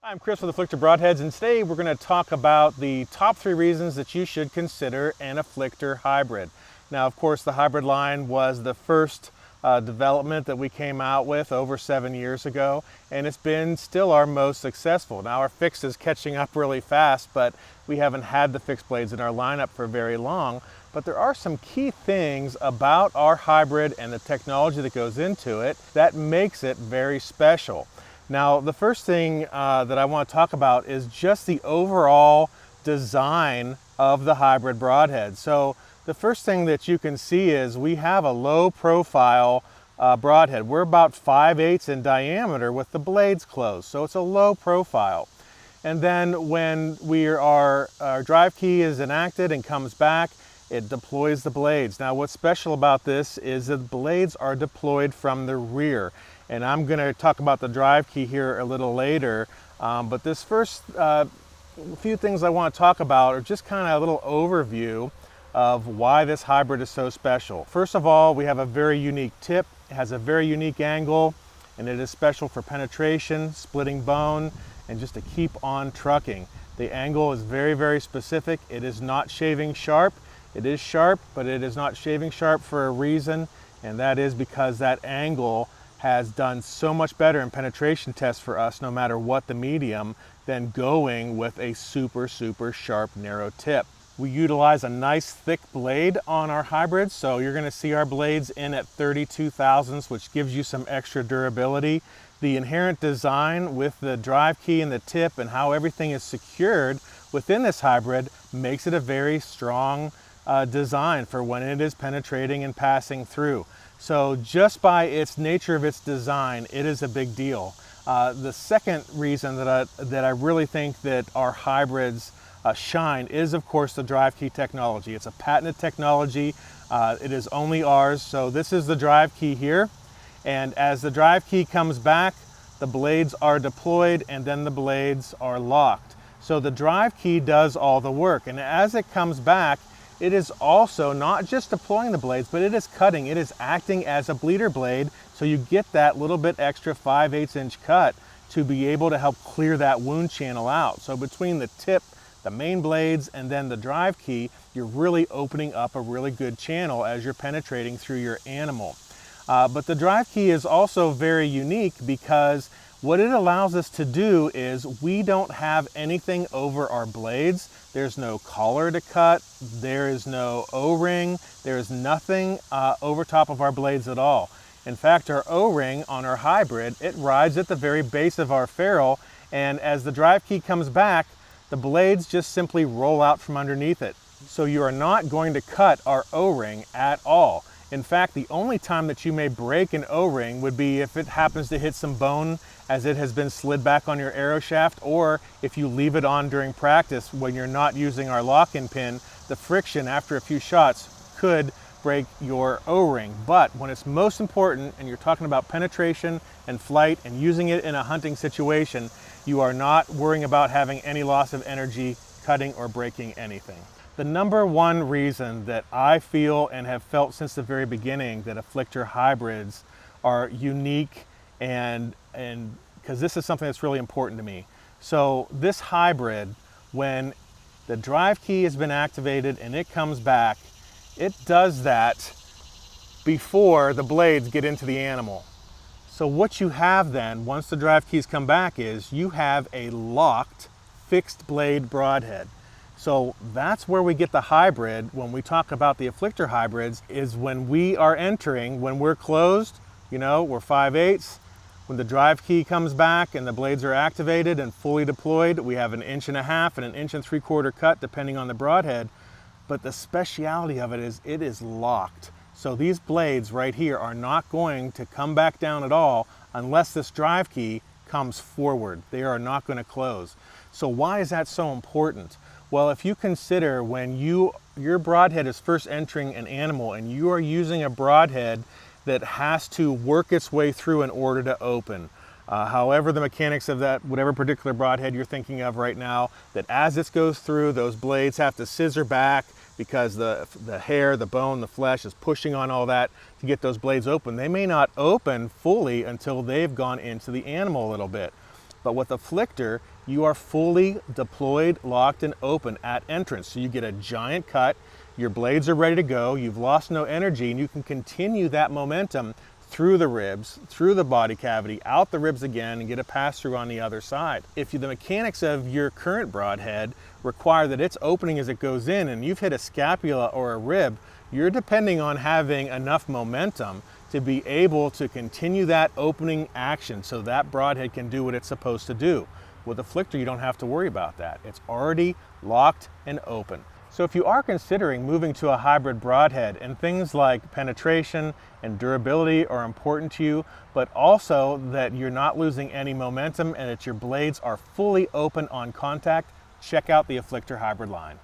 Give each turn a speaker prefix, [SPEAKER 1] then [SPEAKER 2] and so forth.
[SPEAKER 1] I'm Chris with Afflictor Broadheads, and today we're going to talk about the top 3 reasons that you should consider an Afflictor hybrid. Now, of course, the hybrid line was the first development that we came out with over 7 years ago, and it's been still our most successful. Now, our fix is catching up really fast, but we haven't had the fixed blades in our lineup for very long. But there are some key things about our hybrid and the technology that goes into it that makes it very special. Now, the first thing that I want to talk about is just the overall design of the hybrid broadhead. So the first thing that you can see is we have a low profile broadhead. We're about 5/8 in diameter with the blades closed, so it's a low profile. And then when our drive key is enacted and comes back, it deploys the blades. Now, what's special about this is that the blades are deployed from the rear. And I'm going to talk about the drive key here a little later. But this first few things I want to talk about are just kind of a little overview of why this hybrid is so special. First of all, we have a very unique tip. It has a very unique angle, and it is special for penetration, splitting bone, and just to keep on trucking. The angle is very, very specific. It is not shaving sharp. It is sharp, but it is not shaving sharp for a reason, and that is because that angle has done so much better in penetration tests for us, no matter what the medium, than going with a super sharp narrow tip. We utilize a nice thick blade on our hybrids, so you're going to see our blades in at 32 thousandths, which gives you some extra durability. The inherent design with the drive key and the tip and how everything is secured within this hybrid makes it a very strong design for when it is penetrating and passing through. So just by its nature of its design, it is a big deal. The second reason that I really think that our hybrids shine is, of course, the drive key technology. It's a patented technology. It is only ours. So this is the drive key here. And as the drive key comes back, the blades are deployed and then the blades are locked. So the drive key does all the work. And as it comes back, it is also not just deploying the blades, but it is cutting. It is acting as a bleeder blade, so you get that little bit extra 5/8 inch cut to be able to help clear that wound channel out. So between the tip, the main blades, and then the drive key, you're really opening up a really good channel as you're penetrating through your animal. But the drive key is also very unique because what it allows us to do is we don't have anything over our blades. There's no collar to cut, there is no O-ring, there is nothing over top of our blades at all. In fact, our O-ring on our hybrid, it rides at the very base of our ferrule, and as the drive key comes back, the blades just simply roll out from underneath it. So you are not going to cut our O-ring at all. In fact, the only time that you may break an O-ring would be if it happens to hit some bone as it has been slid back on your arrow shaft, or if you leave it on during practice when you're not using our lock-in pin, the friction after a few shots could break your O-ring. But when it's most important and you're talking about penetration and flight and using it in a hunting situation, you are not worrying about having any loss of energy, cutting or breaking anything. The number one reason that I feel and have felt since the very beginning that Afflictor hybrids are unique and because this is something that's really important to me. So this hybrid, when the drive key has been activated and it comes back, it does that before the blades get into the animal. So what you have then, once the drive keys come back, is you have a locked fixed blade broadhead. So that's where we get the hybrid when we talk about the Afflictor hybrids, is when we are entering, when we're closed, you know, we're 5/8. When the drive key comes back and the blades are activated and fully deployed, we have 1.5 and 1 3/4 cut depending on the broadhead. But the speciality of it is locked. So these blades right here are not going to come back down at all unless this drive key comes forward. They are not going to close. So why is that so important? Well, if you consider when your broadhead is first entering an animal and you are using a broadhead that has to work its way through in order to open. However the mechanics of that, whatever particular broadhead you're thinking of right now, that as it goes through, those blades have to scissor back because the hair, the bone, the flesh is pushing on all that to get those blades open. They may not open fully until they've gone into the animal a little bit. But with Afflictor, you are fully deployed, locked, and open at entrance. So you get a giant cut, your blades are ready to go, you've lost no energy, and you can continue that momentum through the ribs, through the body cavity, out the ribs again, and get a pass through on the other side. If the mechanics of your current broadhead require that it's opening as it goes in and you've hit a scapula or a rib, you're depending on having enough momentum to be able to continue that opening action so that broadhead can do what it's supposed to do. With Afflictor, you don't have to worry about that. It's already locked and open. So if you are considering moving to a hybrid broadhead and things like penetration and durability are important to you, but also that you're not losing any momentum and that your blades are fully open on contact, check out the Afflictor hybrid line.